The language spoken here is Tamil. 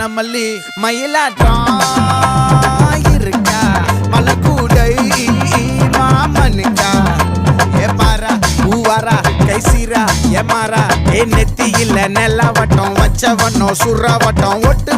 வனமல்லி மயிலாட்டம் இருக்கா மலக்கூடை மாமனுக்கா ஏ பாரா பூவாரா கைசீரா ஏ மாறா ஏ நெத்தி இல்ல நெல்லவட்டம் வச்சவட்டம் சுறாவட்டம் ஒட்டு